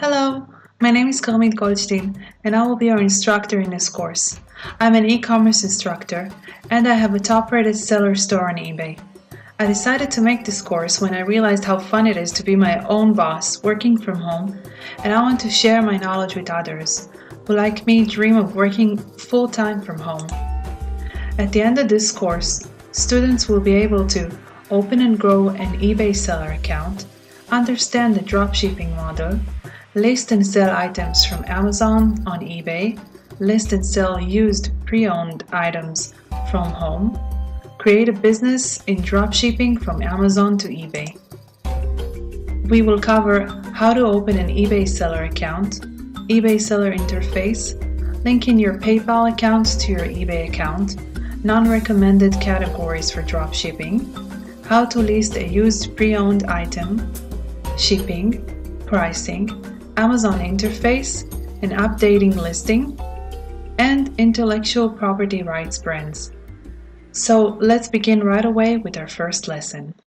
Hello, my name is Karmit Goldstein and I will be your instructor in this course. I'm an e-commerce instructor and I have a top-rated seller store on eBay. I decided to make this course when I realized how fun it is to be my own boss working from home, and I want to share my knowledge with others who, like me, dream of working full-time from home. At the end of this course, students will be able to open and grow an eBay seller account, understand the dropshipping model, list and sell items from Amazon on eBay, list and sell used pre-owned items from home, create a business in dropshipping from Amazon to eBay. We will cover how to open an eBay seller account, eBay seller interface, linking your PayPal account to your eBay account, non-recommended categories for dropshipping, how to list a used pre-owned item, shipping, pricing, Amazon interface, and updating listing, and intellectual property rights brands. So let's begin right away with our first lesson.